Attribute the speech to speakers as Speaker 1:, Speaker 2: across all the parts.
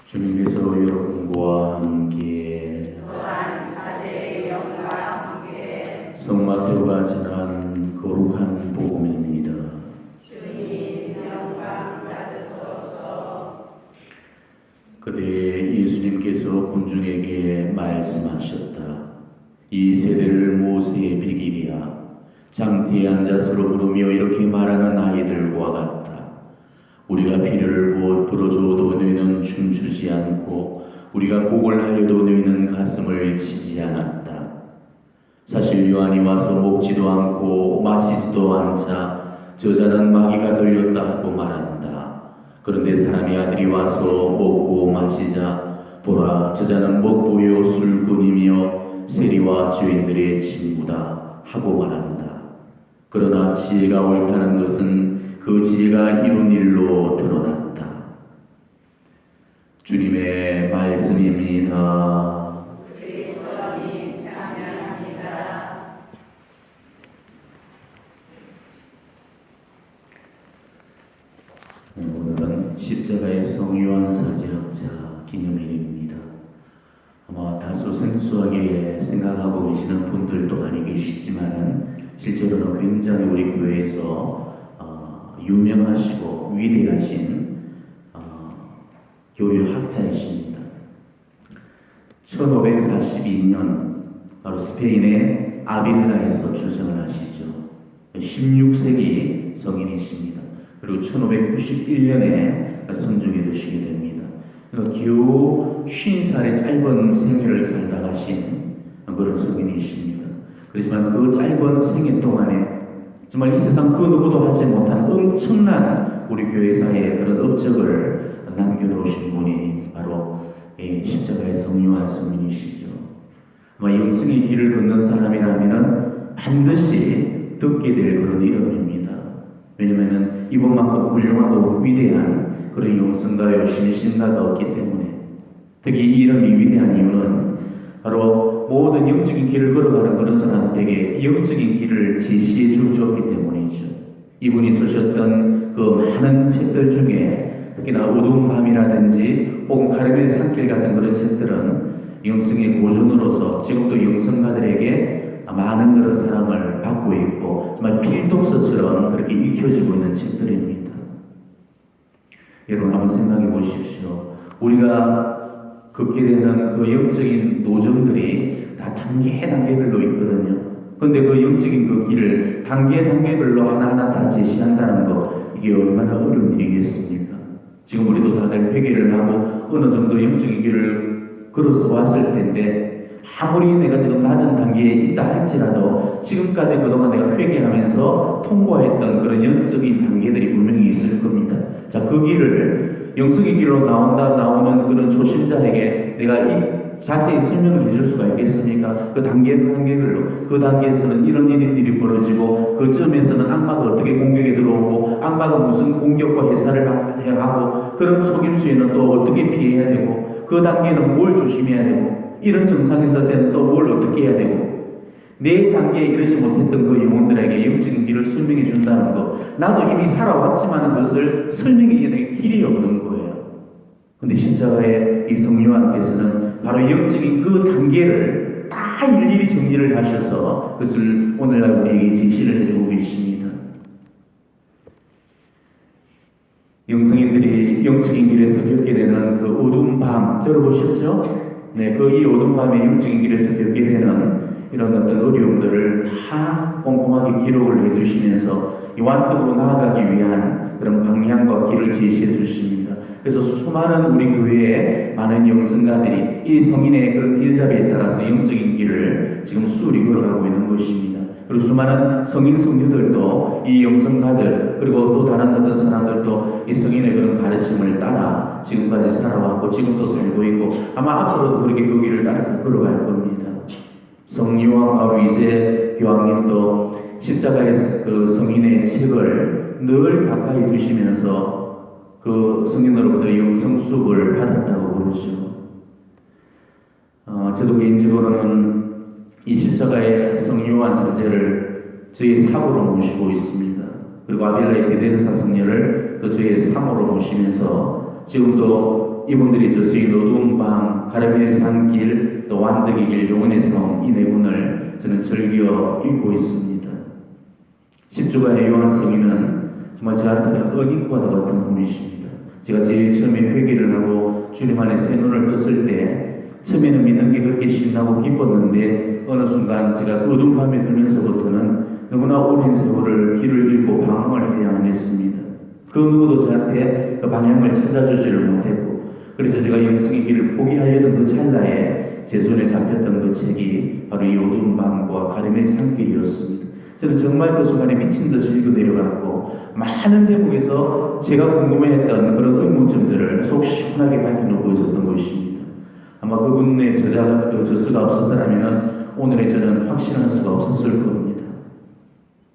Speaker 1: 주님께서 여러분과 함께
Speaker 2: 또한 사제의 영과 함께
Speaker 1: 성마태가 전한 거룩한 복음입니다.
Speaker 2: 주님 영광 받으소서.
Speaker 1: 그때 예수님께서 군중에게 말씀하셨다. 이 세대를 모세의 비길이야. 장대에 앉아서로 부르며 이렇게 말하는 아이들과 같다. 우리가 피를 불어주어도 너희는 춤추지 않고 우리가 곡을 하여도 너희는 가슴을 치지 않았다. 사실 요한이 와서 먹지도 않고 마시지도 않자 저자는 마귀가 들렸다 하고 말한다. 그런데 사람의 아들이 와서 먹고 마시자 보라 저자는 먹보요 술꾼이며 세리와 죄인들의 친구다 하고 말한다. 그러나 지혜가 옳다는 것은 그 지혜가 이룬 일로 드러났다. 주님의 말씀입니다.
Speaker 2: 그리스도님 찬양합니다.
Speaker 1: 오늘은 십자가의 성요한 사제학자 기념일입니다. 아마 다소 생소하게 생각하고 계시는 분들도 많이 계시지만은 실제로는 굉장히 우리 교회에서 유명하시고 위대하신 교육학자이십니다. 1542년 바로 스페인의 아빌라에서 출생을 하시죠. 16세기 성인이십니다. 그리고 1591년에 성중에 드시게 됩니다. 그러니까 겨우 50살의 짧은 생애를 살다 가신 그런 성인이십니다. 그렇지만 그 짧은 생애 동안에 정말 이 세상 그 누구도 하지 못한 엄청난 우리 교회사에 그런 업적을 남겨놓으신 분이 바로 십자가의 성요한 성인이시죠. 아마 영생의 길을 걷는 사람이라면 반드시 듣게 될 그런 이름입니다. 왜냐하면 이분만큼 훌륭하고 위대한 그런 영성가요 신신가가 없기 때문에 특히 이 이름이 위대한 이유는 바로 모든 영적인 길을 걸어가는 그런 사람들에게 영적인 길을 제시해 주었기 때문이죠. 이분이 쓰셨던 그 많은 책들 중에 특히나 어두운 밤이라든지 혹은 가르멜 산길 같은 그런 책들은 영성의 고전으로서 지금도 영성가들에게 많은 그런 사랑을 받고 있고 정말 필독서처럼 그렇게 익혀지고 있는 책들입니다. 여러분 한번 생각해 보십시오. 우리가 걷게 되는 그 영적인 노정들이 다 단계별로 있거든요. 그런데 그 영적인 그 길을 단계별로 하나하나 다 제시한다는 거 이게 얼마나 어려운 일이겠습니까? 지금 우리도 다들 회개를 하고 어느 정도 영적인 길을 걸어서 왔을 텐데 아무리 내가 지금 낮은 단계에 있다 할지라도 지금까지 그동안 내가 회개하면서 통과했던 그런 영적인 단계들이 분명히 있을 겁니다. 자, 그 길을 영성의 길로 나오는 그런 초심자에게 내가 이 자세히 설명을 해줄 수가 있겠습니까? 그 단계별로 그 단계에서는 이런 일이 벌어지고 그 점에서는 악마가 어떻게 공격에 들어오고 악마가 무슨 공격과 해사를 하고 그런 속임수에는 또 어떻게 피해야 되고 그 단계는 뭘 조심해야 되고 이런 정상에서 때는 또 뭘 어떻게 해야 되고 내 단계에 이르지 못했던 그 영혼들에게 영적인 길을 설명해 준다는 거 나도 이미 살아왔지만 그것을 설명해 낼 길이 없는 거예요. 근데 십자가의 이 성요한께서는 바로 영적인 그 단계를 다 일일이 정리를 하셔서 그것을 오늘날 우리에게 제시를 해주고 계십니다. 영성인들이 영적인 길에서 겪게 되는 그 어두운 밤 들어보셨죠? 네, 그 이 어두운 밤에 영적인 길에서 겪게 되는 이런 어떤 어려움들을 다 꼼꼼하게 기록을 해두시면서 이 완뚝으로 나아가기 위한 그런 방향과 길을 제시해 주십니다. 그래서 수많은 우리 교회의 많은 영성가들이 이 성인의 그런 길잡이에 따라서 영적인 길을 지금 수리 걸어가고 있는 것입니다. 그리고 수많은 성인 성녀들도 이 영성가들 그리고 또 다른 어떤 사람들도 이 성인의 그런 가르침을 따라 지금까지 살아왔고 지금도 살고 있고 아마 앞으로도 그렇게 그 길을 따라 걸어갈 겁니다. 성요한 바로 2세 교황님도 십자가의 그 성인의 책을 늘 가까이 두시면서 그 성인으로부터 영성수업을 받았다고 그러죠. 저도 개인적으로는 이 십자가의 성요한 사제를 저희 사모로 모시고 있습니다. 그리고 아빌라의 대대사 성녀를 또 저희 사모로 모시면서 지금도 이분들이 저수인 어두운 밤, 가르멜 산길, 또 완득의 길, 영혼의 성 이 네 권을 저는 즐겨 읽고 있습니다. 십주가의 요한 성인은 정말 저한테는 어린과도 같은 분이십니다. 제가 제일 처음에 회개를 하고 주님 안에 새 눈을 떴을 때 처음에는 믿는 게 그렇게 신나고 기뻤는데 어느 순간 제가 어두운 밤에 들면서부터는 너무나 오랜 세월을 길을 잃고 방황을 해야만 했습니다. 그 누구도 저한테 그 방향을 찾아주지를 못했고, 그래서 제가 영성의 길을 포기하려던 그 찰나에 제 손에 잡혔던 그 책이 바로 이 어두운 밤과 가르멜 산길이었습니다. 저는 정말 그 순간에 미친 듯이 읽어 내려갔고, 많은 대목에서 제가 궁금해했던 그런 의문점들을 속 시원하게 밝혀놓고 있었던 것입니다. 아마 그분의 저서가 없었더라면 오늘의 저는 확신할 수가 없었을 겁니다.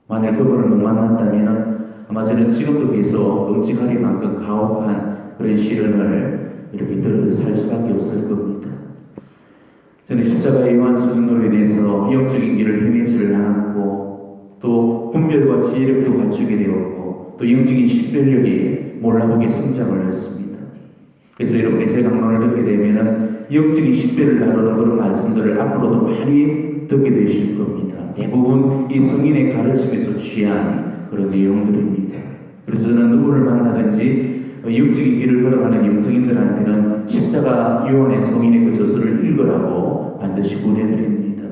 Speaker 1: 만일 그분을 못 만났다면 아마 저는 지금도 계속 끔찍하리만큼 가혹한 그런 시련을 이렇게 살 수밖에 없을 겁니다. 저는 십자가의 요한 성인으로 인해서 영적인 길을 헤매지를 않았고, 또 분별과 지혜력도 갖추게 되었고, 또 영적인 식별력이 몰라보게 성장을 했습니다. 그래서 여러분이 제 강론을 듣게 되면은 영적인 식별을 다루는 그런 말씀들을 앞으로도 많이 듣게 되실 겁니다. 대부분 이 성인의 가르침에서 취한 그런 내용들입니다. 그래서 저는 누구를 만나든지 영적인 길을 걸어가는 영성인들한테는 십자가 요한의 성인의 그 저서를 읽으라고 반드시 권해드립니다.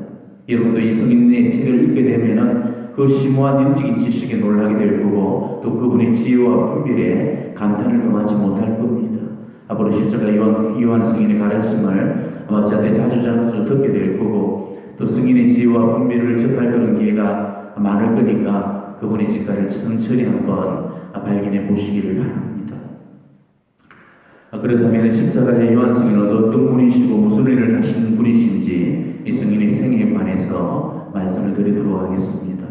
Speaker 1: 여러분도 이 성인의 책을 읽게 되면은 그 심오한 영적인 지식에 놀라게 될 거고, 또 그분의 지혜와 분별에 감탄을 금하지 못할 겁니다. 앞으로 십자가 요한 성인의 가르침을 아마 저한테 자주 듣게 될 거고, 또 성인의 지혜와 분별을 접할 그런 기회가 많을 거니까 그분의 직가를 천천히 한번 발견해 보시기를 바랍니다. 그렇다면 십자가의 요한 성인은 어떤 분이시고 무슨 일을 하신 분이신지 이 성인의 생애에 관해서 말씀을 드리도록 하겠습니다.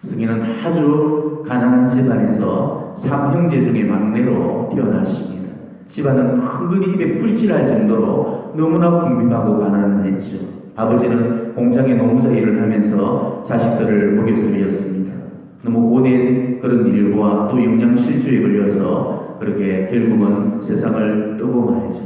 Speaker 1: 성인은 아주 가난한 집안에서 3형제 중에 막내로 태어났습니다. 집안은 흔히 입에 풀칠할 정도로 너무나 궁핍하고 가난했죠. 아버지는 공장에 노무사 일을 하면서 자식들을 먹여 살렸습니다. 너무 고된 그런 일과 또 영양실조에 걸려서 그렇게 결국은 세상을 뜨고 말죠.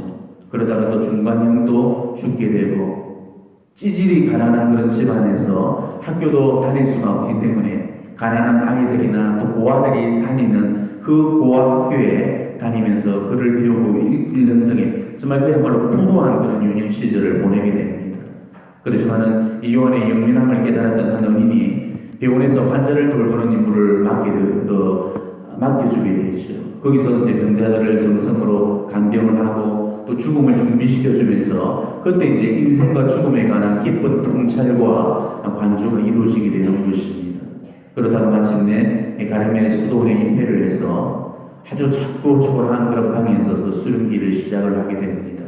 Speaker 1: 그러다가 또 중간형도 죽게 되고, 찌질이 가난한 그런 집안에서 학교도 다닐 수가 없기 때문에 가난한 아이들이나 또 고아들이 다니는 그 고아 학교에 다니면서 글을 배우고 읽는 등의 정말 그야말로 풍부한 그런 유년 시절을 보내게 됩니다. 그렇지만은 이 요한의 영민함을 깨달았던 한 어민이 병원에서 환자를 돌보는 임무를 맡겨주게 되죠. 거기서 이제 병자들을 정성으로 간병을 하고 또 죽음을 준비시켜주면서 그때 이제 인생과 죽음에 관한 깊은 통찰과 관조가 이루어지게 되는 것입니다. 그러다가 마침내 가르멜 수도원에 임패를 해서 아주 작고 초라한 그런 방에서 그 수련기를 시작을 하게 됩니다.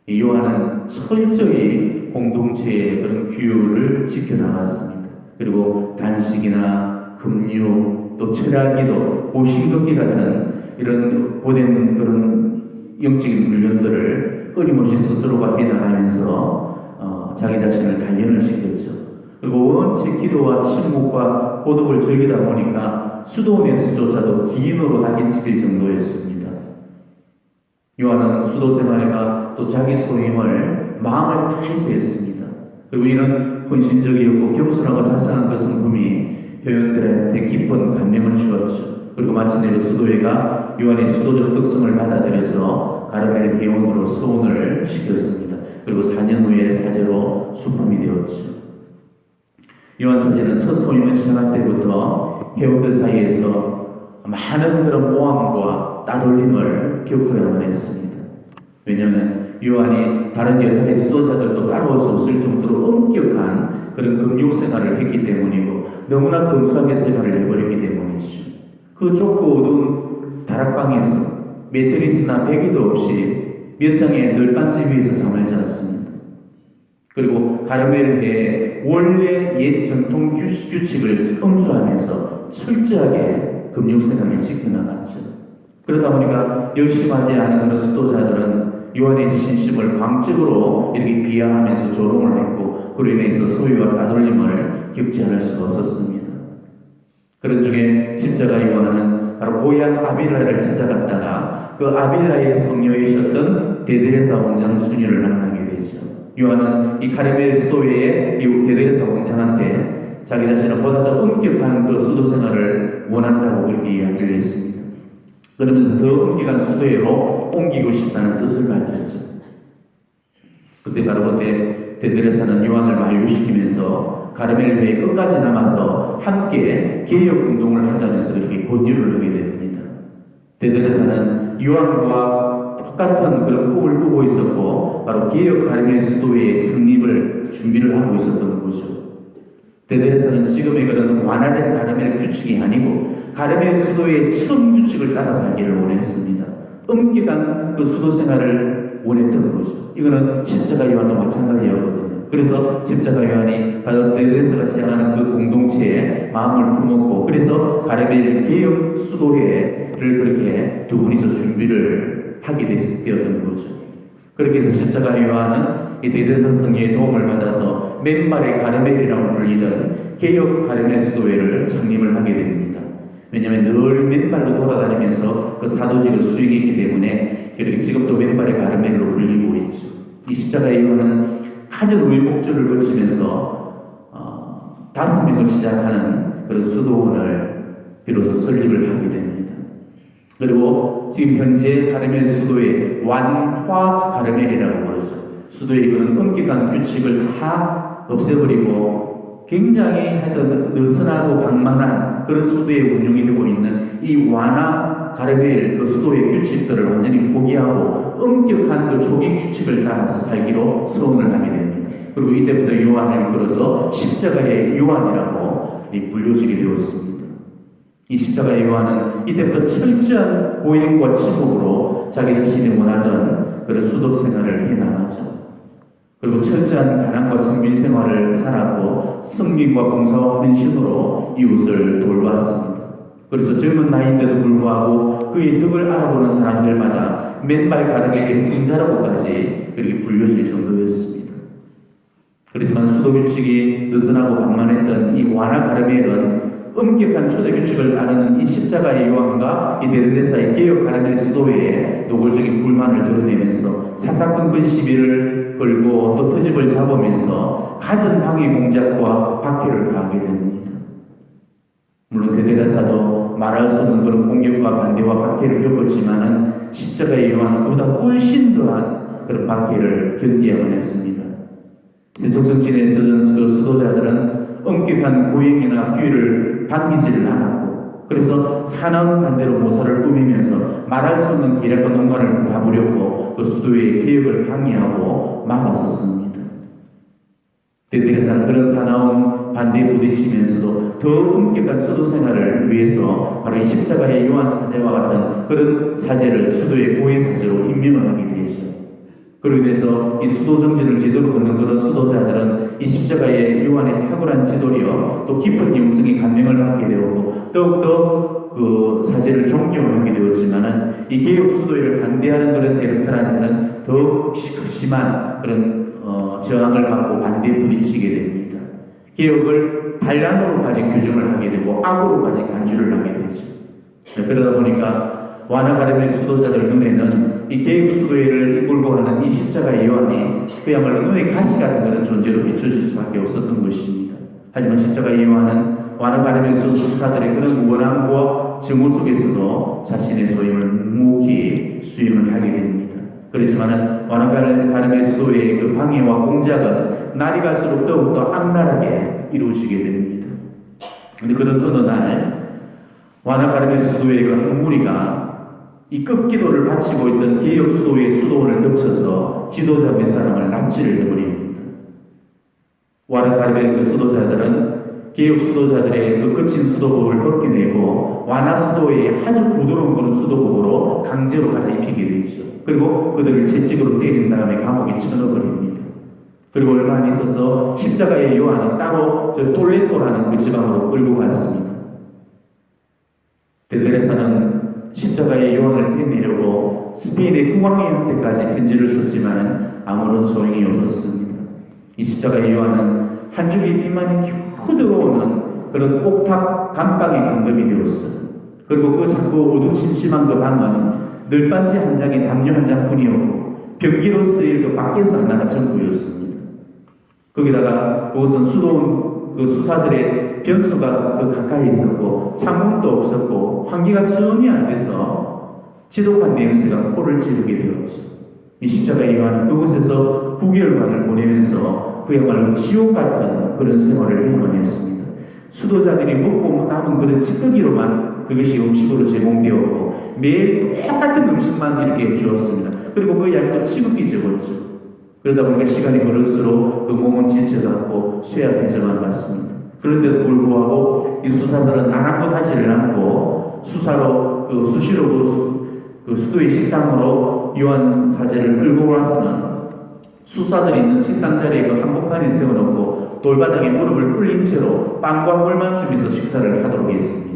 Speaker 1: 이 요한은 철저히 공동체의 그런 규율을 지켜나갔습니다. 그리고 단식이나 금유, 또 철학기도, 고신걷기 같은 이런 고된 그런 영적인 훈련들을 끊임없이 스스로가 해나가면서 자기 자신을 단련을 시켰죠. 그리고 원체 기도와 침묵과 고독을 즐기다 보니까 수도원에서조차도 기인으로 낙인찍힐 정도였습니다. 요한은 수도 생활과 또 자기 소임을 마음을 다해서 했습니다. 그리고 이런 헌신적이었고 겸손하고 자상한 그 성품이 회원들한테 깊은 감명을 주었죠. 그리고 마침내 그 수도회가 요한의 수도적 특성을 받아들여서 가르멜 회원으로 서원을 시켰습니다. 그리고 4년 후에 사제로 수품이 되었죠. 요한 사제는 첫 소임을 시작할 때부터 회원들 사이에서 많은 그런 모함과 따돌림을 겪어야만 했습니다. 왜냐하면 요한이 다른 여타의 수도자들도 따라올 수 없을 정도로 엄격한 그런 금욕 생활을 했기 때문이고, 너무나 검소하게 생활을 해버렸기 때문이죠. 그 좁고 어두운 다락방에서 매트리스나 베개도 없이 몇 장의 널빤지 위에서 잠을 잤습니다. 그리고 가르멜의 원래 옛 전통 규칙을 엄수하면서 철저하게 금욕 생활을 지켜나갔죠. 그러다 보니까 열심하지 않은 그런 수도자들은 요한의 신심을 광적으로 이렇게 비하하면서 조롱을 했고, 그로 인해서 소위와 따돌림을 겪지 않을 수가 없었습니다. 그런 중에 십자가 요한은 바로 고향 아비라를 찾아갔다가 그 아빌라의 성녀이셨던 데드레사 왕장 수녀를 만나게 되죠. 요한은 이 카르멜 수도회의 이 데드레사 왕장한테 자기 자신은 보다 더 엄격한 그 수도 생활을 원한다고 그렇게 이야기를 했습니다. 그러면서 더 엄격한 수도회로 옮기고 싶다는 뜻을 밝혔죠. 그때 바로 그때 데드레사는 요한을 만류시키면서 가르멜 회에 끝까지 남아서 함께 개혁 운동을 하자면서 그렇게 권유를 하게 됩니다. 데드레사는 요한과 똑같은 그런 꿈을 꾸고 있었고 바로 개혁 가르멜 수도회의 창립을 준비를 하고 있었던 거죠. 데드레사는 지금의 그런 완화된 가르멜 규칙이 아니고 가르멜 수도의 처음 규칙을 따라 살기를 원했습니다. 엄격한 그 수도 생활을 원했던 거죠. 이거는 십자가 요한도 마찬가지였거든요. 그래서 십자가 요한이 바로 데드레사가 시작하는 그 공동체에 마음을 품었고 그래서 가르멜 개혁 수도회를 그렇게 두 분이서 준비를 하게 되었던 거죠. 그렇게 해서 십자가 요한은 이 데드레사 성녀의 도움을 받아서 맨발의 가르멜이라고 불리던 개혁 가르멜 수도회를 창립을 하게 됩니다. 왜냐하면 늘 맨발로 돌아다니면서 그 사도직을 수행했기 때문에 그렇게 지금도 맨발의 가르멜로 불리고 있죠. 이 십자가의 요한은 가진 우여곡절을 거치면서 5명을 시작하는 그런 수도원을 비로소 설립을 하게 됩니다. 그리고 지금 현재 가르멜 수도의 완화 가르멜이라고 부르죠. 수도의 그런 엄격한 규칙을 다 없애버리고 굉장히 하여튼 느슨하고 방만한 그런 수도에 운용이 되고 있는 이 완화 가르멜 그 수도의 규칙들을 완전히 포기하고 엄격한 그 조기 규칙을 따라서 살기로 서원을 하게 됩니다. 그리고 이때부터 요한을 이끌어서 십자가의 요한이라고 불려지게 되었습니다. 이 십자가의 요한은 이때부터 철저한 고행과 침묵으로 자기 자신이 원하던 그런 수도 생활을 해나가죠. 그리고 철저한 가난과 정밀 생활을 살았고 성민과 봉사와 헌신으로 이웃을 돌봤습니다. 그래서 젊은 나이인데도 불구하고 그의 덕을 알아보는 사람들마다 맨발 가르멜의 성자라고까지 그렇게 불려질 정도였습니다. 그렇지만 수도 규칙이 느슨하고 방만했던 이 완화 가르멜은 엄격한 초대 규칙을 따르는 이 십자가의 요한과 이 데드레사의 개혁 가르멜 수도회에 노골적인 불만을 드러내면서 사사건건 시비를 걸고 또 트집을 잡으면서 갖은 방해 공작과 박해를 가하게 됩니다. 물론 데드레사도 말할 수 없는 그런 공격과 반대와 박해를 겪었지만은 십자가의 요한은 그보다 훨씬 더한 그런 박해를 견디야만 했습니다. 세속정신에 젖은 그 수도자들은 엄격한 고행이나 규율을 반기지를 않았고 그래서 산업 반대로 모사를 꾸미면서 말할 수 없는 계략과 농간을 다 부렸고 그 수도의 개혁을 방해하고 막았었습니다. 데드레사는 그런 사나운 반대에 부딪히면서도 더 엄격한 수도 생활을 위해서 바로 이 십자가의 요한 사제와 같은 그런 사제를 수도의 고위 사제로 임명을 하게 되죠. 그로 인해서 이 수도 정신을 제대로 걷는 그런 수도자들은 이 십자가의 요한의 탁월한 지도력 또 깊은 영성이 감명을 받게 되었고 더욱더 그 사제를 존경을 하게 되었지만은 이 개혁 수도회를 반대하는 그런 세력들한테는 더욱 극심한 그런 저항을 받고 반대에 부딪히게 됩니다. 개혁을 반란으로까지 규정을 하게 되고 악으로까지 간주를 하게 되죠. 그러다 보니까 완화 가르멜 수도자들 눈에는 이 개혁 수도회를 이끌고 가는 이 십자가의 요한이 그야말로 눈의 가시 같은 그런 존재로 비춰질 수밖에 없었던 것입니다. 하지만 십자가의 요한은 완화 가르멜 수도자들의 그런 원함과 증오 속에서도 자신의 소임을 묵묵히 수행을 하게 됩니다. 그렇지만은 완화 가르멜 수도회의 그 방해와 공작은 날이 갈수록 더욱더 악랄하게 이루어지게 됩니다. 그런데 그런 어느 날 완화 가르멜 수도회의 그 한 무리가 이 급기도를 바치고 있던 개혁 수도의 수도원을 덮쳐서 지도자 몇 사람을 납치를 해버립니다. 완화 가르멜 그 수도자들은 개혁 수도자들의 그 거친 수도복을 벗겨내고 완화 수도의 아주 부드러운 그런 수도복으로 강제로 갈아입히게 되죠. 그리고 그들을 채찍으로 때린 다음에 감옥에 쳐넣어버립니다. 그리고 얼마 안 있어서 십자가의 요한은 따로 저 톨레토라는 그 지방으로 끌고 갔습니다. 데드레사는 십자가의 요한을 빼내려고 스페인의 국왕이한테까지 편지를 썼지만 아무런 소용이 없었습니다. 이 십자가의 요한은 한 줄기 빛만이 겨우 들어오는 그런 옥탑 감방에 감금이 되었어요. 그리고 그 자꾸 어두침침한 그 방은 널빤지 한 장에 담요 한 장뿐이었고 변기로 쓰일 그 밖에서 하나가 전부였습니다. 거기다가 그것은 수도원 그 수사들의 변수가 그 가까이 있었고 창문도 없었고 환기가 전혀 안 돼서 지독한 냄새가 코를 찌르게 되었죠. 이 십자가 요한은 그곳에서 9개월간을 보내면서 그야말로 지옥 같은 그런 생활을 해야만 했습니다. 수도자들이 먹고 남은 그런 찌꺼기로만 그것이 음식으로 제공되었고 매일 똑같은 음식만 이렇게 주었습니다. 그리고 그 양도 지극히 적었죠. 그러다 보니까 시간이 흐를수록 그 몸은 지쳐갔고 쇠약해져만 갔습니다. 그런데도 불구하고 이 수사들은 아랑곳하지를 않고 수시로 그 수도의 식당으로 요한 사제를 끌고 와서는 수사들이 있는 식당 자리에 그 한복판에 세워놓고 돌바닥에 무릎을 꿇린 채로 빵과 물만 주면서 식사를 하도록 했습니다.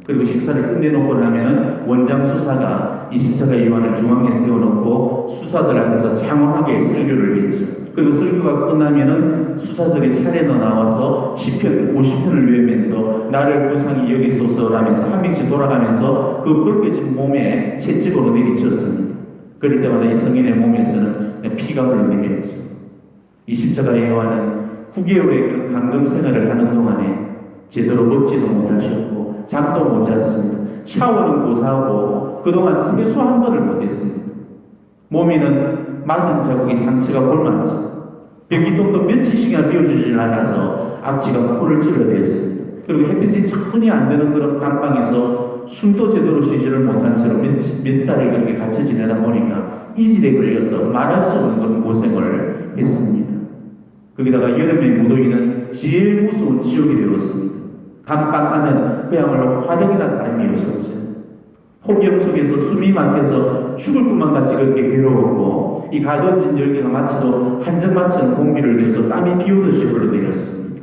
Speaker 1: 그리고 식사를 끝내놓고 나면은 원장 수사가 이 십자가 요한을 중앙에 세워놓고 수사들 앞에서 장황하게 설교를 했죠. 그리고 설교가 끝나면은 수사들이 차례로 나와서 시편 50편을 외우면서 나를 불쌍히 여기소서라면서 한 명씩 돌아가면서 그 벗겨진 몸에 채찍으로 내리쳤습니다. 그럴 때마다 이 성인의 몸에서는 피가 흘러내렸죠. 이 십자가 요한은 9개월의 그런 감금 생활을 하는 동안에 제대로 먹지도 못하셨고 잠도 못 잤습니다. 샤워는 고사하고 그동안 세수 한 번을 못했습니다. 몸에는 맞은 자국이 상처가 골맞죠. 변기통도 며칠씩이나 비워주질 않아서 악취가 코를 찔러댔습니다. 그리고 햇빛이 전혀 안 되는 그런 감방에서 숨도 제대로 쉬지를 못한 채로 몇 달을 그렇게 갇혀 지내다 보니까 이질에 걸려서 말할 수 없는 그런 고생을 했습니다. 거기다가 여름에 무더위는 제일 무서운 지옥이 되었습니다. 감방 안은 그야말로 화덕이나 다름이 없었죠. 폭염 속에서 숨이 막혀서 죽을 것만 같이 그렇게 괴로웠고 이 가둬진 열기가 마치도 한정맞춘 공기를 내서 땀이 비오듯이 흘러내렸습니다.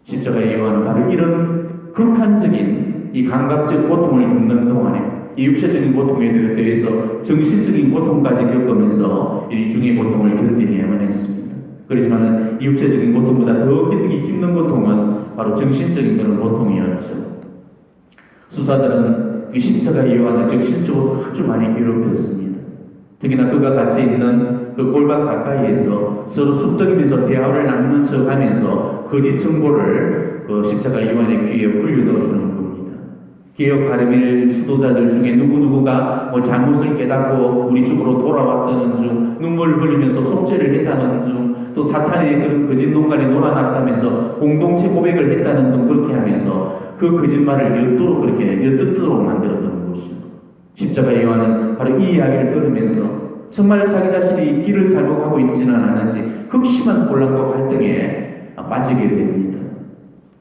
Speaker 1: 십자가의 요한은 바로 이런 극한적인 이 감각적 고통을 겪는 동안에 이 육체적인 고통에 대해서 정신적인 고통까지 겪으면서 이 중의 고통을 견디내야만 했습니다. 그렇지만 이 육체적인 고통보다 더 견디기 힘든 고통은 바로 정신적인 그런 고통이었죠. 수사들은 그 십자가 요한을 정신적으로 아주 많이 괴롭혔습니다. 특히나 그가 갇혀 있는 그 골반 가까이에서 서로 쑥덕이면서 대화를 나누는 척 하면서 거짓 정보를 그 십자가 요한의 귀에 흘려 넣어주는 겁니다. 개혁 가르밀 수도자들 중에 누구누구가 뭐 잘못을 깨닫고 우리 쪽으로 돌아왔다는 중, 눈물을 흘리면서 속죄를 했다는 중, 또 사탄의 그런 거짓 농간에 놀아났다면서 공동체 고백을 했다는 등 그렇게 하면서 그 거짓말을 엿듣도록 만들었던 것이죠. 십자가 요한은 바로 이 이야기를 들으면서 정말 자기 자신이 길을 잘못 가고 있지는 않았는지 극심한 혼란과 갈등에 빠지게 됩니다.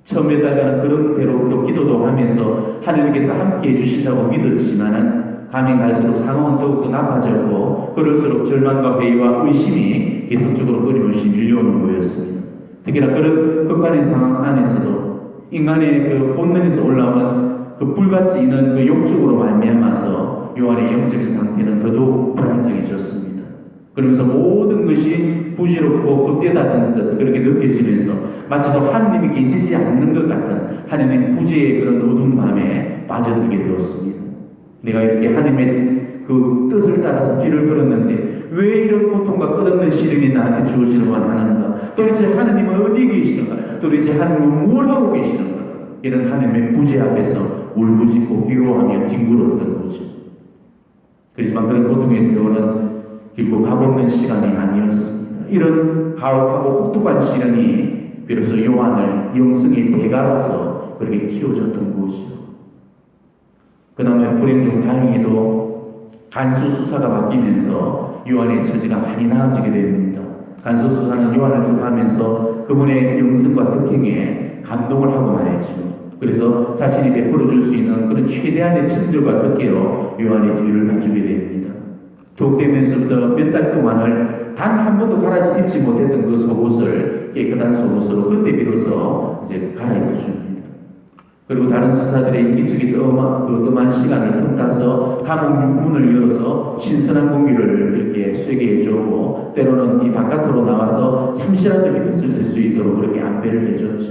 Speaker 1: 처음에다가는 그런 대로 또 기도도 하면서 하나님께서 함께 해주신다고 믿었지만은 가면 갈수록 상황은 더욱더 나빠졌고 그럴수록 절망과 회의와 의심이 계속적으로 끊임없이 밀려오는 거였습니다. 특히나 그런 극한의 상황 안에서도 인간의 그 본능에서 올라오는 그 불같이 있는 그 욕적으로 말미암아서 요한의 영적인 상태는 더더욱 불안정해졌습니다. 그러면서 모든 것이 부질없고 헛되다는 듯 그렇게 느껴지면서 마치도 하느님이 계시지 않는 것 같은 하느님 부재의 그런 어두운 밤에 빠져들게 되었습니다. 내가 이렇게 하느님의 그 뜻을 따라서 길을 걸었는데 왜 이런 고통과 끝없는 시련이 나한테 주어지는가 하는가? 도대체 하느님은 어디에 계시는가? 도대체 하느님은 뭘 하고 계시는가? 이런 하느님의 부재 앞에서 울부짖고 기도하며 뒹굴었던 거죠. 그렇지만 그런 고통의 세월은 길고 값없는 시간이 아니었습니다. 이런 가혹하고 혹독한 시련이 비로소 요한을 영성의 대가로서 그렇게 키워줬던 것이죠. 그 다음에 불행 중 다행히도 간수 수사가 바뀌면서 요한의 처지가 많이 나아지게 됩니다. 간수 수사는 요한을 접하면서 그분의 영성과 특행에 감동을 하고 말이죠. 그래서 자신이 베풀어 줄 수 있는 그런 최대한의 친절과 특혜로 요한의 뒤를 봐주게 됩니다. 독대면서부터 몇 달 동안을 단 한 번도 갈아입지 못했던 그 속옷을 깨끗한 속옷으로 그때 비로소 이제 갈아입혀 줍니다. 그리고 다른 수사들의 인기척이 뜸한 시간을 틈타서 감옥 문을 열어서 신선한 공기를 이렇게 쐬게 해주고 때로는 이 바깥으로 나와서 잠시라도 햇빛을 쐴 수 있도록 그렇게 안배를 해줬죠.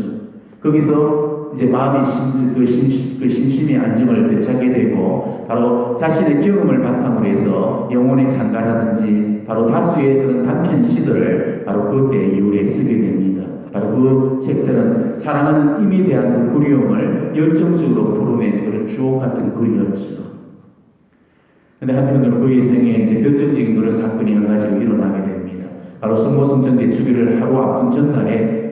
Speaker 1: 거기서 이제 마음의 신심의 안정을 되찾게 되고 바로 자신의 경험을 바탕으로 해서 영혼의 창가라든지 바로 다수의 그런 단편 시들을 바로 그때 이후에 쓰게 됩니다. 바로 그 책들은 사랑하는 힘에 대한 그 그리움을 열정적으로 풀어낸 그런 주옥 같은 글이었죠. 근데 한편으로 그의 생에 이제 결정적인 그런 사건이 한 가지가 일어나게 됩니다. 바로 성모성전대 주기를 하루 앞둔 전날에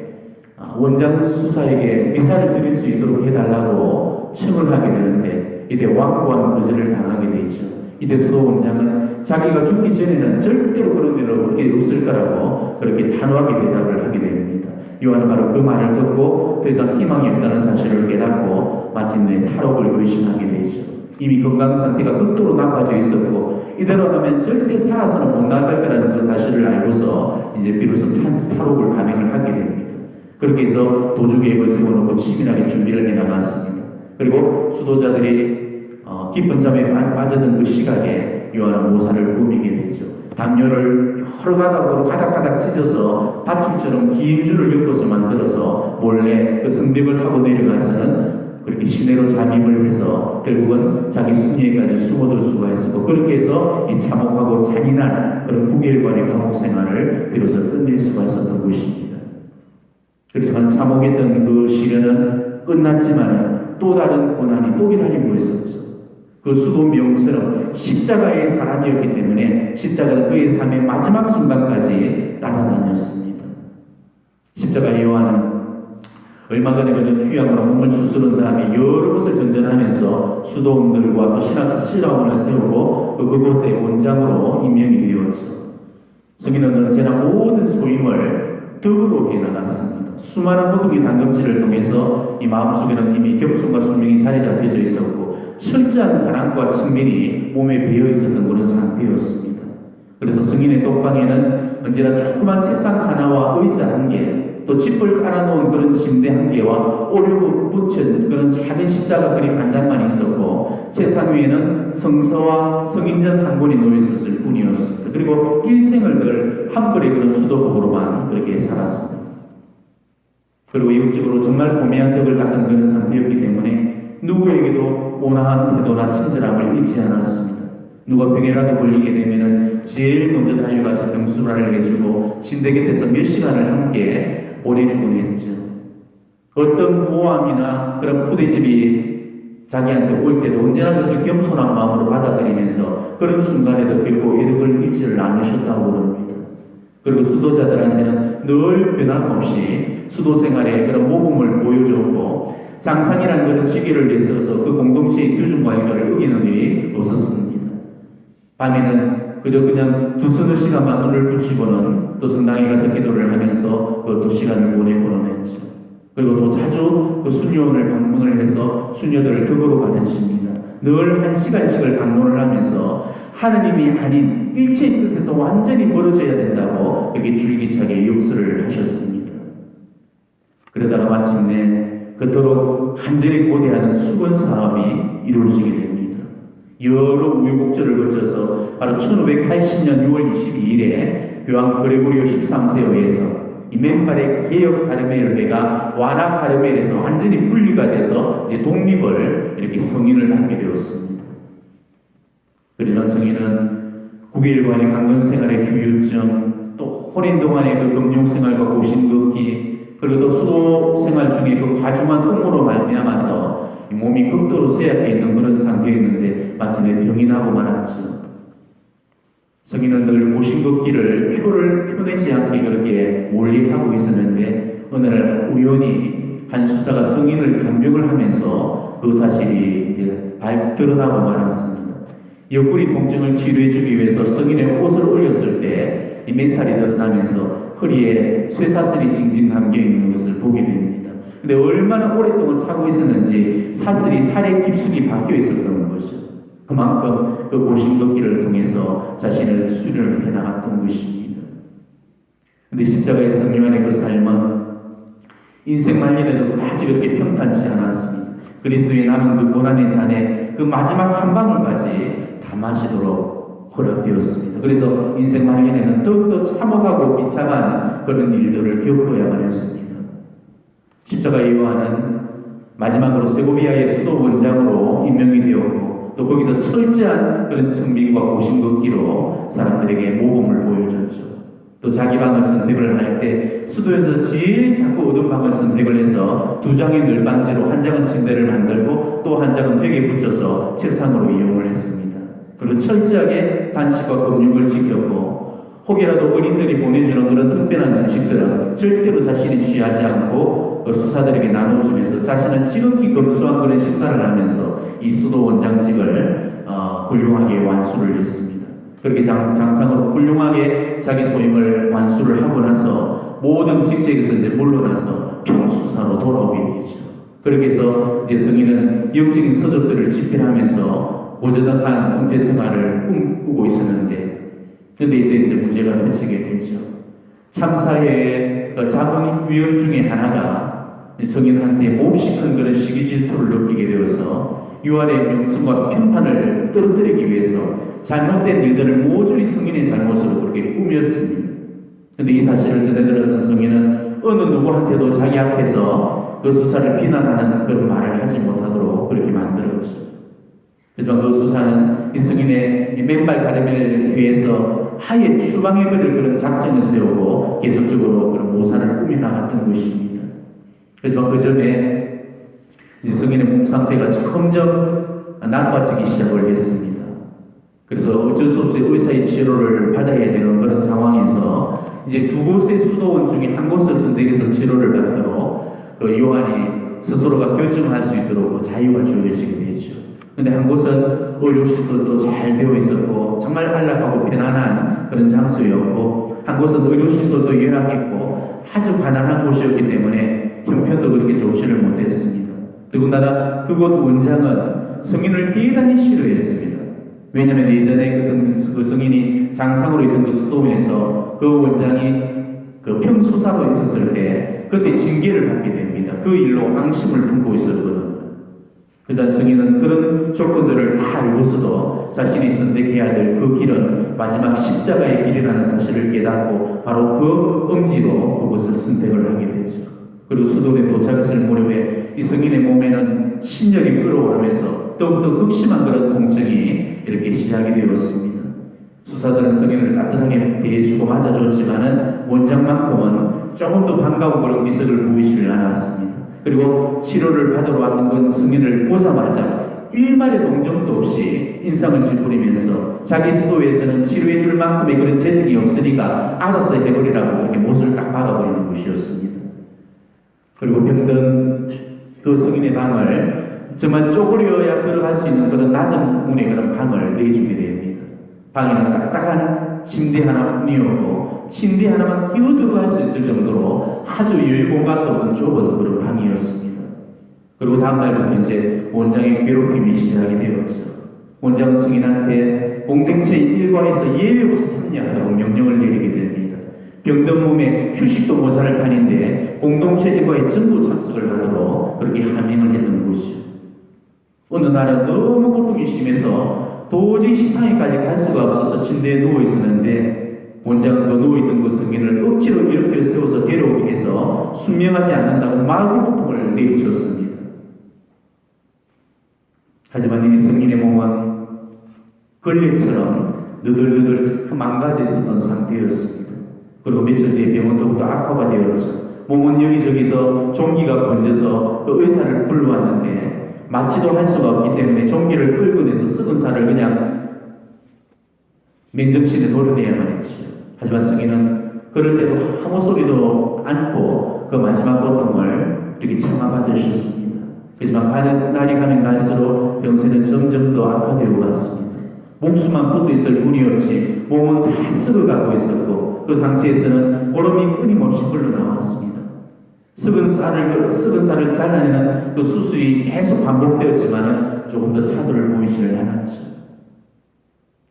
Speaker 1: 원장 수사에게 미사를 드릴 수 있도록 해달라고 청을 하게 되는데 이때 완고한 거절을 당하게 되죠. 이때 수도 원장은 자기가 죽기 전에는 절대로 그런 일은 그렇게 없을 거라고 그렇게 단호하게 대답을 하게 됩니다. 요한은 바로 그 말을 듣고 더 이상 희망이 없다는 사실을 깨닫고 마침내 탈옥을 결심하게 되죠. 이미 건강 상태가 극도로 나빠져 있었고 이대로 하면 절대 살아서는 못 나갈 거라는 그 사실을 알고서 이제 비로소 탈옥을 감행을 하게 됩니다. 그렇게 해서 도주 계획을 세워놓고 치밀하게 준비를 해나갔습니다. 그리고 수도자들이 깊은 잠에 빠져든 그 시각에 요한은 모사를 꾸미게 되죠. 담요를 여러 가닥으로 가닥가닥 찢어서 밧줄처럼 긴 줄을 엮어서 만들어서 몰래 그 성벽을 타고 내려가서는 그렇게 시내로 잠입을 해서 결국은 자기 순위에까지 숨어들 수가 있었고 그렇게 해서 이 참혹하고 잔인한 그런 9개월간의 감옥 생활을 비로소 끝낼 수가 있었던 것입니다. 그렇지만 참혹했던 그 시련은 끝났지만 또 다른 고난이 또 기다리고 있었죠. 그 수도명처럼 십자가의 사람이었기 때문에 십자가는 그의 삶의 마지막 순간까지 따라다녔습니다. 십자가의 요한은 얼마 전에 그는 휴양으로 몸을 추스른 다음에 여러 곳을 전전하면서 수도원들과 또 신학원을 세우고 그곳의 원장으로 임명이 되었죠. 성인은 언제나 모든 소임을 덕으로 해나갔습니다. 수많은 고통의 단검질을 통해서 이 마음속에는 이미 격순과 수명이 자리 잡혀져 있었고 철저한 가난과 측면이 몸에 배어 있었던 그런 상태였습니다. 그래서 성인의 똑방에는 언제나 조그만 책상 하나와 의자 한 개, 또 집을 깔아놓은 그런 침대 한 개와 오려 붙인 그런 작은 십자가 그림 한 장만 있었고 책상 위에는 성서와 성인전 한 권이 놓여 있었을 뿐이었습니다. 그리고 일생을 늘 한 벌의 그런 수도복으로만 그렇게 살았습니다. 그리고 영적으로 정말 고매한 덕을 닦은 그런 상태였기 때문에 누구에게도 온화한 태도나 친절함을 잃지 않았습니다. 누가 병에라도 걸리게 되면은 제일 먼저 달려가서 병수라를 해주고 침대 곁에서 몇 시간을 함께 보내주곤 했죠. 어떤 모함이나 그런 푸대집이 자기한테 올 때도 언제나 그것을 겸손한 마음으로 받아들이면서 그런 순간에도 결코 이득을 잃지를 않으셨다고 그럽니다. 그리고 수도자들한테는 늘 변함없이 수도 생활의 그런 모범을 보여줬고 장상이라는 그런 시기를 내세워서 그 공동체의 규준과 일과를 어기는 일이 없었습니다. 밤에는 그저 그냥 두서너 시간만 눈을 붙이고는 또 성당에 가서 기도를 하면서 또 시간을 보내고는 했죠. 그리고 또 자주 그 수녀원을 방문을 해서 수녀들을 덕으로 가르칩니다. 늘 1시간씩을 강론을 하면서 하느님이 아닌 일체의 뜻에서 완전히 멀어져야 된다고 이렇게 줄기차게 역설을 하셨습니다. 그러다가 마침내 그토록 간절히 고대하는 수건 사업이 이루어지게 됩니다. 여러 우여곡절을 거쳐서 바로 1580년 6월 22일에 교황 그레고리오 13세에 의해서 이 맨발의 개혁 가르멜회가 와나 가르멜에서 완전히 분리가 돼서 이제 독립을 이렇게 성인을 하게 되었습니다. 그러나 성인은 9개월간의 강건생활의 휴유증, 또 오랜 동안의 그 금융생활과 고신걷기, 그리고 또 수도생활 중에 그 과중한 업무로 말미암아서 몸이 극도로 쇠약해 있는 그런 상태였는데 마침내 병이 나고 말았죠. 성인은 늘 고신걷기를 표를 펴내지 않게 그렇게 몰리하고 있었는데 어느 날 우연히 한 수사가 성인을 간병을 하면서 그 사실이 이제 드러나고 말았습니다. 옆구리 통증을 치료해주기 위해서 성인의 옷을 올렸을 때 이 맨살이 드러나면서 허리에 쇠사슬이 징징 감겨 있는 것을 보게 됩니다. 근데 얼마나 오랫동안 차고 있었는지 사슬이 살에 깊숙이 박혀 있었던 것이죠. 그만큼 그 고심걷기를 통해서 자신을 수련을 해나갔던 것입니다. 근데 십자가의 성령의 그 삶은 인생 말년에도 그다지 그렇게 평탄치 않았습니다. 그리스도의 남은 그 고난의 잔에 그 마지막 한 방울까지 다 마시도록 허락되었습니다. 그래서 인생 말년에는 더욱더 참혹하고 비참한 그런 일들을 겪어야만 했습니다. 십자가의 요한은 마지막으로 세고비아의 수도 원장으로 임명이 되었고 또 거기서 철저한 그런 청빙과 고심 걷기로 사람들에게 모범을 보여줬죠. 또 자기 방을 선택을 할 때 수도에서 제일 작고 어두운 방을 선택을 해서 2장의 늘반지로 한 장은 침대를 만들고 또 한 장은 벽에 붙여서 책상으로 이용을 했습니다. 그리고 철저하게 단식과 금육을 지켰고 혹이라도 어린들이 보내주는 그런 특별한 음식들은 절대로 자신이 취하지 않고 수사들에게 나눠주면서 자신은 지극히 검소한 그런 식사를 하면서 이 수도 원장직을 훌륭하게 완수를 했습니다. 그렇게 장상으로 훌륭하게 자기 소임을 완수를 하고 나서 모든 직책에서 이제 물러나서 평수사로 돌아오게 되죠. 그렇게 해서 이제 성인은 영적인 서적들을 집필하면서 고즈넉한 은퇴 생활을 꿈꾸고 있었는데, 그런데 이때 이제 문제가 터지게 되죠. 참사의 작은 위험 중에 하나가 성인한테 몹시 큰 그런 시기 질투를 느끼게 되어서 유한의 명성과 편판을 떨어뜨리기 위해서 잘못된 일들을 모조리 성인의 잘못으로 그렇게 꾸몄습니다. 그런데 이 사실을 전해들었던 성인은 어느 누구한테도 자기 앞에서 그 수사를 비난하는 그런 말을 하지 못하도록 그렇게 만들었죠. 하지만 그 수사는 이 성인의 맨발 가림을 위해서 하에 추방해버릴 그런 작전을 세우고 계속적으로 그런 모사를 꾸며나갔던 것입니다. 하지만 그 점에 이 성인의 몸 상태가 점점 나빠지기 시작을 했습니다. 그래서 어쩔 수 없이 의사의 치료를 받아야 되는 그런 상황에서 이제 2곳의 수도원 중에 한 곳을 선택해서 치료를 받도록 그 요한이 스스로가 결정할 수 있도록 그 자유가 주어지게 되죠. 근데 한 곳은 의료시설도 잘 되어 있었고 정말 안락하고 편안한 그런 장소였고 한 곳은 의료시설도 열악했고 아주 가난한 곳이었기 때문에 형편도 그렇게 좋지를 못했습니다. 더군다나 그곳 원장은 성인을 대단히 싫어했습니다. 왜냐하면 예전에 그 성인이 장상으로 있던 그 수도원에서 그 원장이 그 평수사로 있었을 때 그때 징계를 받게 됩니다. 그 일로 앙심을 품고 있었거든요. 그러다 성인은 그런 조건들을 다 알고서도 자신이 선택해야 될 그 길은 마지막 십자가의 길이라는 사실을 깨닫고 바로 그 엄지로 그것을 선택을 하게 되죠. 그리고 수도원에 도착했을 무렵에 이 성인의 몸에는 신혈이 끓어오르면서 더욱더 극심한 그런 통증이 이렇게 시작이 되었습니다. 수사들은 성인을 따뜻하게 대해주고 맞아줬지만은 원장만큼은 조금 더 반가운 그런 기색을 보이지를 않았습니다. 그리고 치료를 받으러 왔던 그 성인을 보자마자 일말의 동정도 없이 인상을 찌푸리면서 자기 수도에서는 치료해 줄 만큼의 그런 재능이 없으니까 알아서 해버리라고 그렇게 못을 딱 박아버리는 것이었습니다. 그리고 병든 그 성인의 방을 정말 쪼그려야 들어갈 수 있는 그런 낮은 문의 그런 방을 내주게 됩니다. 방에는 딱딱한 침대 하나뿐이었고 침대 하나만 끼워 들어갈 수 있을 정도로 아주 여유 공간도 없는 좁은 그런 방이었습니다. 그리고 다음 날부터 이제 원장의 괴롭힘이 시작이 되었죠. 원장은 성인한테 공동체 일과에서 예외 없이 참여하도록 명령을 내리게 됩니다. 병든 몸에 휴식도 모자랄 판인데 공동체 일과에 전부 참석을 하도록 그렇게 하명을 했던 것이죠. 어느 날은 너무 고통이 심해서 도저히 식당에까지 갈 수가 없어서 침대에 누워 있었는데 원장은 그 누워있던 그 성인을 억지로 일으켜 세워서 데려오기 위해서 순명하지 않는다고 마구 고통을 내리쳤습니다. 하지만 이 성인의 몸은 걸레처럼 느들느들 망가져 있었던 상태였습니다. 그리고 며칠 뒤에 병은 더욱더 악화가 되었죠. 몸은 여기저기서 종기가 번져서 그 의사를 불러왔는데 맞지도 할 수가 없기 때문에 종기를 끌고 내서 썩은 살을 그냥 맨정신에 도려내야만 했지요. 하지만 성인은 그럴 때도 아무 소리도 않고 그 마지막 고통을 이렇게 참아받으셨습니다. 하지만 날이 가면 갈수록 병세는 점점 더 악화되어 갔습니다. 목수만 붙어있을 뿐이었지 몸은 다 썩어가고 있었고 그 상태에서는 고름이 끊임없이 흘러나왔습니다. 썩은 쌀을 잘라내는 그 수술이 계속 반복되었지만 조금 더 차도를 보이지를 않았죠.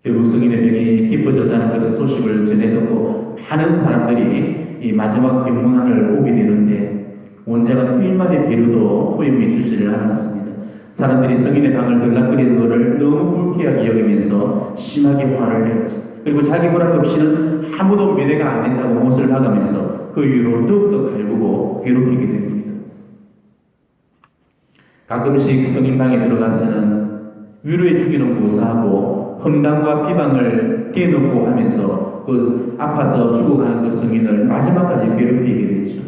Speaker 1: 결국 성인의 병이 깊어졌다는 그런 소식을 전해듣고 많은 사람들이 이 마지막 병문안을 오게 되는데 원장은 일만의 배려도 허용해 주지를 않았습니다. 사람들이 성인의 방을 들락거리는 것을 너무 불쾌하게 여기면서 심하게 화를 내었죠. 그리고 자기 허락 없이는 아무도 면회가 안 된다고 못을 박으면서 그 이후로 더욱더 갈구고 괴롭히게 됩니다. 가끔씩 성인방에 들어가서는 위로해 주기는 고사하고 험담과 비방을 대놓고 하면서 그 아파서 죽어가는 그 성인을 마지막까지 괴롭히게 되죠.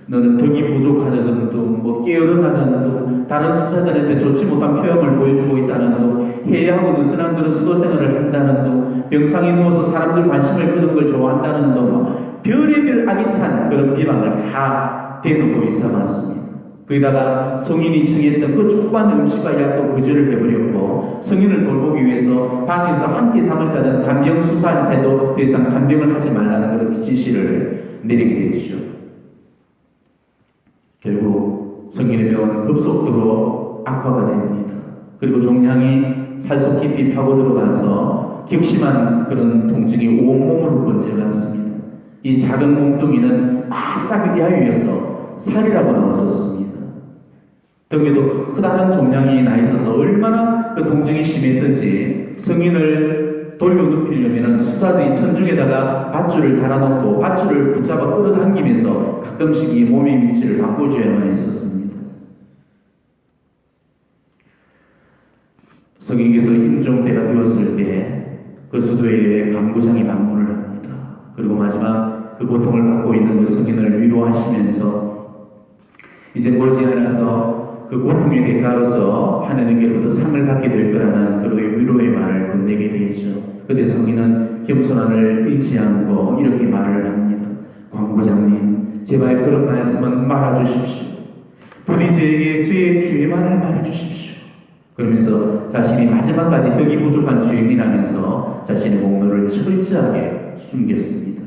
Speaker 1: 너는 덕이 부족하다는 둥, 뭐 게으르다는 둥, 다른 수사들한테 좋지 못한 표현을 보여주고 있다는 둥, 해야하고 느슨한 그런 수도 생활을 한다는 둥, 병상에 누워서 사람들 관심을 끄는 걸 좋아한다는 둥, 별의별 악이 찬 그런 비방을 다 대놓고 일삼았습니다. 거기다가 성인이 청했던 그 초반 음식과 약도 거절을 해버렸고, 성인을 돌보기 위해서 방에서 함께 잠을 자던 간병 수사한테도 더 이상 간병을 하지 말라는 그런 지시를 내리게 되죠. 결국 성인의 병은 급속도로 악화가 됩니다. 그리고 종양이 살속 깊이 파고 들어가서 격심한 그런 통증이 온몸으로 번져갔습니다. 이 작은 몸뚱이는 바싹 야위어서 살이라고는 없었습니다. 등에도 크다란 종양이 나 있어서 얼마나 그 통증이 심했던지 성인을 돌려 눕히려면 수사들이 천중에다가 밧줄을 달아놓고 밧줄을 붙잡아 끌어당기면서 가끔씩 이 몸의 위치를 바꿔줘야만 했었습니다. 성인께서 임종대가 되었을 때 그 수도에 강구장이 방문을 합니다. 그리고 마지막 그 고통을 받고 있는 그 성인을 위로하시면서 이제 머지않아서 그 고통의 대가로서 하나님께로부터 상을 받게 될 거라는 그의 위로의 말을 건네게 되죠. 그때 성인은 겸손함을 잃지 않고 이렇게 말을 합니다. 광부장님, 제발 그런 말씀은 말아주십시오. 부디 저에게 저의 죄만을 말해주십시오. 그러면서 자신이 마지막까지 덕이 부족한 죄인이라면서 자신의 공로를 철저하게 숨겼습니다.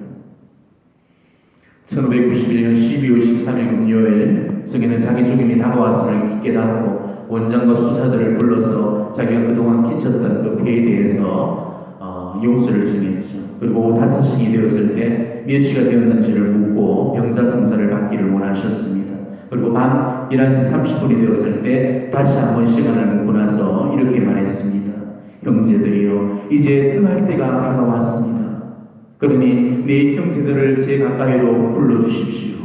Speaker 1: 1591년 12월 13일 금요일, 성인은 자기 죽음이 다가왔음을 깨닫고 원장과 수사들을 불러서 자기가 그동안 끼쳤던 그 피해에 대해서 용서를 주냈죠. 그리고 오후 5시이 되었을 때 몇 시가 되었는지를 묻고 병사승사를 받기를 원하셨습니다. 그리고 밤 11시 30분이 되었을 때 다시 한번 시간을 묻고 나서 이렇게 말했습니다. 형제들이여, 이제 떠날 때가 다가왔습니다. 그러니 네 형제들을 제 가까이로 불러주십시오.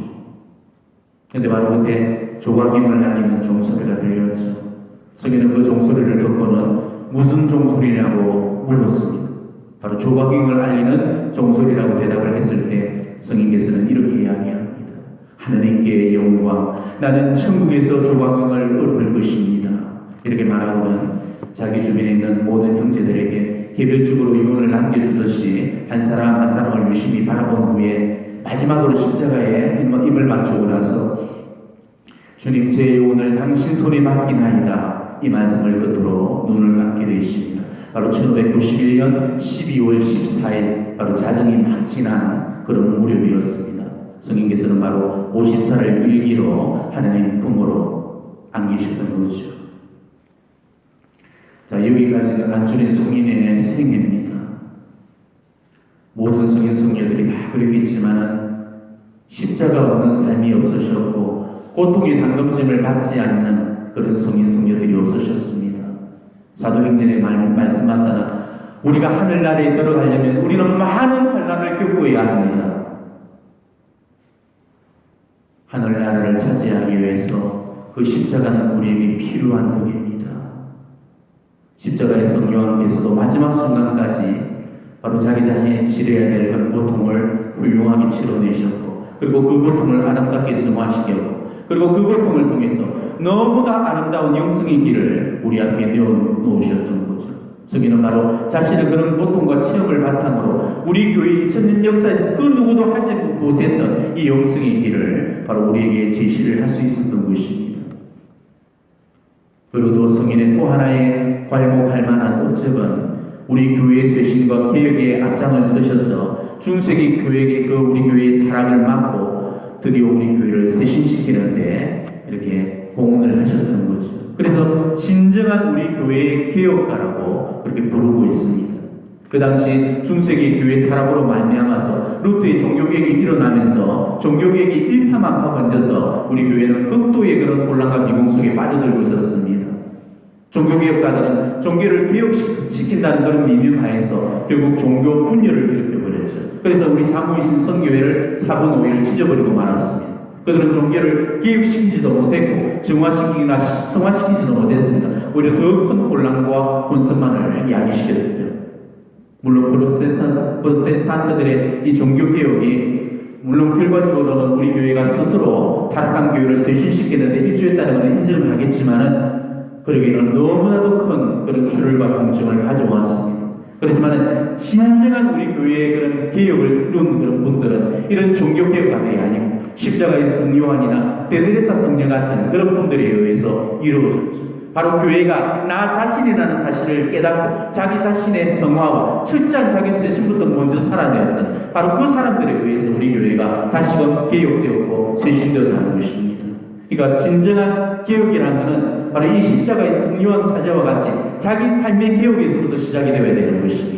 Speaker 1: 근데 바로 그때 조각임을 알리는 종소리가 들렸죠. 성인은 그 종소리를 듣고는 무슨 종소리냐고 물었습니다. 바로 조각임을 알리는 종소리라고 대답을 했을 때 성인께서는 이렇게 이야기합니다. 하나님께 영광, 나는 천국에서 조각임을 얻을 것입니다. 이렇게 말하고는 자기 주변에 있는 모든 형제들에게 개별적으로 유언을 남겨주듯이 한 사람 한 사람을 유심히 바라본 후에 마지막으로 십자가에 입을 맞추고 나서 주님, 제 오늘 당신 손에 맡기나이다, 이 말씀을 끝으로 눈을 감게 되십니다. 바로 1591년 12월 14일 바로 자정이 막 지난 그런 무렵이었습니다. 성인께서는 바로 50살을 일기로 하나님 품으로 안기셨던 거죠. 자, 여기까지는 간추린 성인의 생애입니다. 모든 성인 성녀들이 다 그랬겠지만은 십자가 없는 삶이 없으셨고 고통의 단검짐을 받지 않는 그런 성인 성녀들이 없으셨습니다. 사도행전의 말씀만 따라 우리가 하늘나라에 들어가려면 우리는 많은 환난을 겪어야 합니다. 하늘나라를 차지하기 위해서 그 십자가는 우리에게 필요한 덕입니다. 십자가의 성령께서도 마지막 순간까지 바로 자기 자신이 치러야 될 그런 고통을 훌륭하게 치러내셨고, 그리고 그 고통을 아름답게 승화시켰고, 그리고 그 고통을 통해서 너무나 아름다운 영성의 길을 우리 앞에 내어놓으셨던 거죠. 성인은 바로 자신의 그런 고통과 체험을 바탕으로 우리 교회 2000년 역사에서 그 누구도 하지 못했던 이 영성의 길을 바로 우리에게 제시를 할 수 있었던 것입니다. 그리고 또 성인의 또 하나의 괄목할 만한 업적은 우리 교회의 쇄신과 개혁에 앞장을 서셔서 중세기 교회의 우리 교회의 타락을 막고 드디어 우리 교회를 쇄신시키는데 이렇게 공헌을 하셨던 거죠. 그래서 진정한 우리 교회의 개혁가라고 그렇게 부르고 있습니다. 그 당시 중세기 교회 타락으로 말미암아서 루터의 종교개혁이 일어나면서 종교개혁이 일파만파 번져서 우리 교회는 극도의 그런 혼란과 미궁 속에 빠져들고 있었습니다. 종교개혁가들은 종교를 개혁시킨다는 그런 미명하에서 결국 종교 분열을 일으켜버렸죠. 그래서 우리 장로이신 선교회를 4분 5일을 찢어버리고 말았습니다. 그들은 종교를 개혁시키지도 못했고 정화시키기나 성화시키지도 못했습니다. 오히려 더 큰 혼란과 혼선만을 야기시켰죠. 물론 프로테스탄트들의 이 종교개혁이 물론 결과적으로는 우리 교회가 스스로 타락한 교회를 쇄신시키는데 일조했다는 것은 인정을 하겠지만은 그러기에는 너무나도 큰 그런 출혈과 통증을 가져왔습니다. 그렇지만 진정한 우리 교회의 그런 개혁을 이룬 그런 분들은 이런 종교개혁가들이 아니고 십자가의 성 요한이나 데드레사 성녀 같은 그런 분들에 의해서 이루어졌죠. 바로 교회가 나 자신이라는 사실을 깨닫고 자기 자신의 성화와 철저한 자기 쇄신부터 먼저 살아내었던 바로 그 사람들에 의해서 우리 교회가 다시금 개혁되었고 쇄신되었다는 것입니다. 그러니까 진정한 개혁이라는 것은 바로 이 십자가의 성요한 사제와 같이 자기 삶의 개혁에서부터 시작이 되어야 되는 것입니다.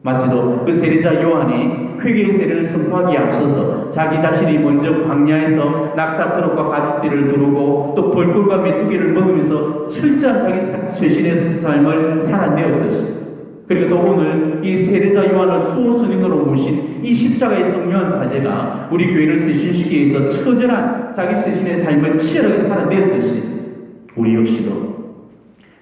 Speaker 1: 마치도 그 세례자 요한이 회개의 세례를 선포하기에 앞서서 자기 자신이 먼저 광야에서 낙타 트럭과 가죽띠를 두르고 또 벌꿀과 메뚜기를 먹으면서 철저한 자기 쇄신의 삶을 살아내었듯이, 그리고 또 오늘 이 세례자 요한을 수호선인으로 모신 이 십자가의 성요한 사제가 우리 교회를 쇄신시키기 위해서 처절한 자기 쇄신의 삶을 치열하게 살아냈듯이 우리 역시도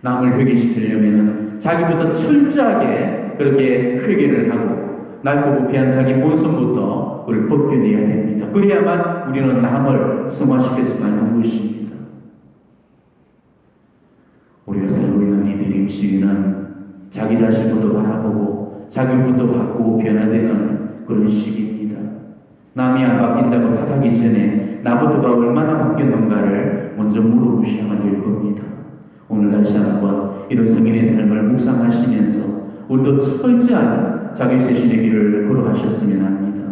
Speaker 1: 남을 회개시키려면 자기부터 철저하게 그렇게 회개를 하고 낡고 부패한 자기 본성부터 우리를 벗겨내야 됩니다. 그래야만 우리는 남을 승화시킬 수가 있는 것입니다. 우리가 살고 있는 이 드림 시기는 자기 자신부터 바라보고 자기부터 바꾸고 변화되는 그런 시기입니다. 남이 안 바뀐다고 탓하기 전에 나부터가 얼마나 바뀌었는가를 먼저 물어보셔야만 될 겁니다. 오늘 다시 한번 이런 성인의 삶을 묵상하시면서 우리도 철저한 자기 쇄신의 길을 걸어가셨으면 합니다.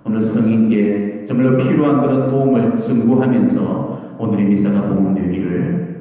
Speaker 1: 오늘 성인께 정말로 필요한 그런 도움을 전구하면서 오늘의 미사가 복음되기를